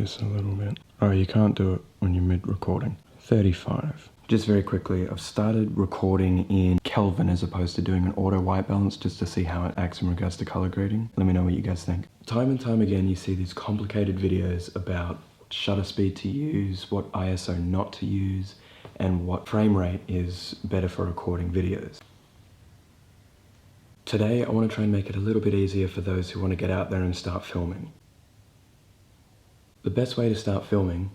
this a little bit. Oh, you can't do it when you're mid-recording. 35. Just very quickly, I've started recording in Kelvin as opposed to doing an auto white balance just to see how it acts in regards to color grading. Let me know what you guys think. Time and time again, you see these complicated videos about shutter speed to use, what ISO not to use, and what frame rate is better for recording videos. Today, I want to try and make it a little bit easier for those who want to get out there and start filming. The best way to start filming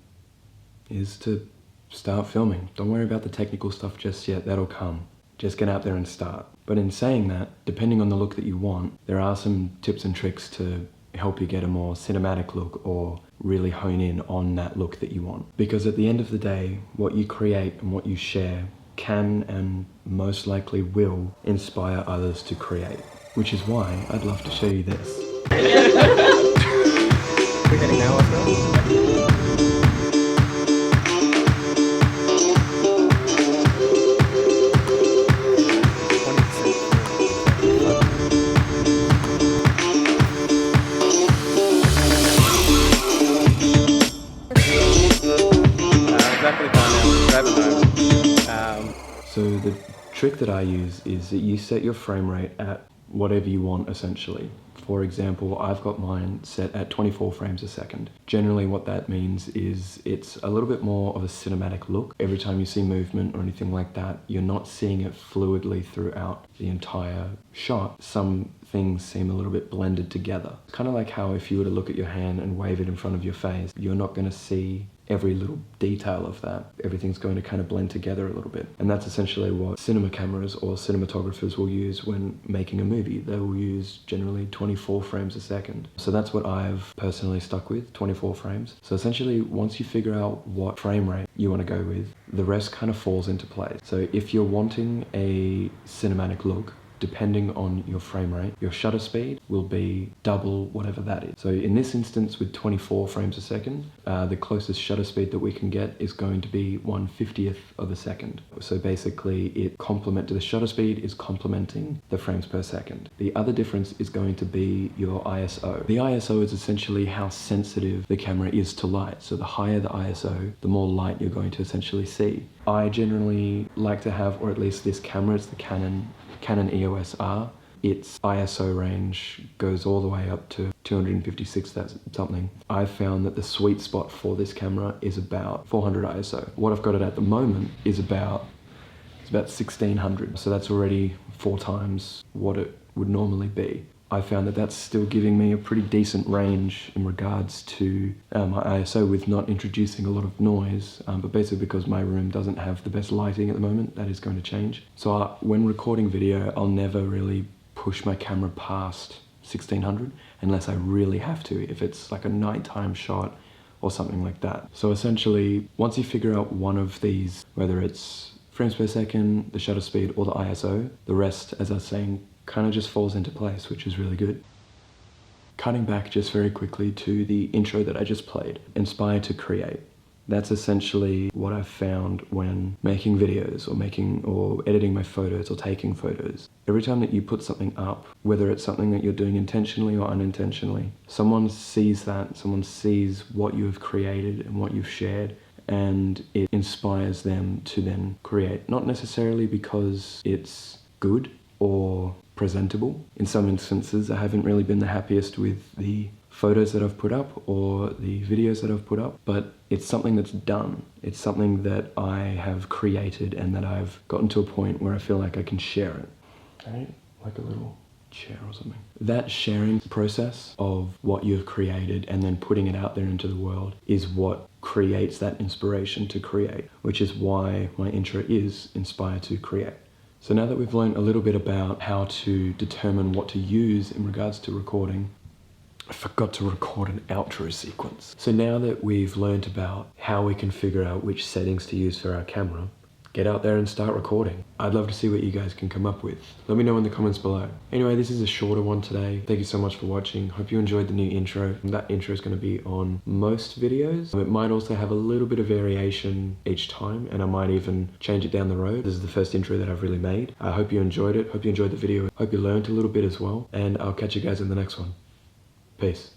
is to start filming. Don't worry about the technical stuff just yet, that'll come. Just get out there and start. But in saying that, depending on the look that you want, there are some tips and tricks to help you get a more cinematic look or really hone in on that look that you want. Because at the end of the day, what you create and what you share can and most likely will inspire others to create. Which is why I'd love to show you this. We're getting now, So the trick that I use is that you set your frame rate at whatever you want essentially. For example, I've got mine set at 24 frames a second. Generally what that means is it's a little bit more of a cinematic look. Every time you see movement or anything like that, you're not seeing it fluidly throughout the entire shot. Some things seem a little bit blended together. Kind of like how if you were to look at your hand and wave it in front of your face, you're not going to see every little detail of that. Everything's going to kind of blend together a little bit. And that's essentially what cinema cameras or cinematographers will use when making a movie. They will use generally 24 frames a second. So that's what I've personally stuck with, 24 frames. So essentially, once you figure out what frame rate you want to go with, the rest kind of falls into place. So if you're wanting a cinematic look, depending on your frame rate, your shutter speed will be double whatever that is. So in this instance with 24 frames a second, the closest shutter speed that we can get is going to be 1/50th of a second. So basically the shutter speed is complementing the frames per second. The other difference is going to be your ISO. The ISO is essentially how sensitive the camera is to light. So the higher the ISO, the more light you're going to essentially see. I generally like to have, or at least this camera, it's the Canon EOS R. Its ISO range goes all the way up to 256 something. I've found that the sweet spot for this camera is about 400 ISO. What I've got it at the moment is about 1600. So that's already 4 times what it would normally be. I found that that's still giving me a pretty decent range in regards to my ISO with not introducing a lot of noise, but basically because my room doesn't have the best lighting at the moment, that is going to change. So when recording video, I'll never really push my camera past 1600 unless I really have to, if it's like a nighttime shot or something like that. So essentially, once you figure out one of these, whether it's frames per second, the shutter speed, or the ISO, the rest, as I was saying, kind of just falls into place, which is really good. Cutting back just very quickly to the intro that I just played, Inspire to Create. That's essentially what I've found when making videos or editing my photos or taking photos. Every time that you put something up, whether it's something that you're doing intentionally or unintentionally, someone sees that, someone sees what you have created and what you've shared, and it inspires them to then create. Not necessarily because it's good or presentable. In some instances, I haven't really been the happiest with the photos that I've put up or the videos that I've put up, but it's something that's done. It's something that I have created and that I've gotten to a point where I feel like I can share it. Right? Like a little chair or something. That sharing process of what you've created and then putting it out there into the world is what creates that inspiration to create, which is why my intro is Inspire to Create. So now that we've learned a little bit about how to determine what to use in regards to recording, I forgot to record an outro sequence. So now that we've learned about how we can figure out which settings to use for our camera, get out there and start recording. I'd love to see what you guys can come up with. Let me know in the comments below. Anyway, this is a shorter one today. Thank you so much for watching. Hope you enjoyed the new intro. That intro is going to be on most videos. It might also have a little bit of variation each time, and I might even change it down the road. This is the first intro that I've really made. I hope you enjoyed it. Hope you enjoyed the video. Hope you learned a little bit as well. And I'll catch you guys in the next one. Peace.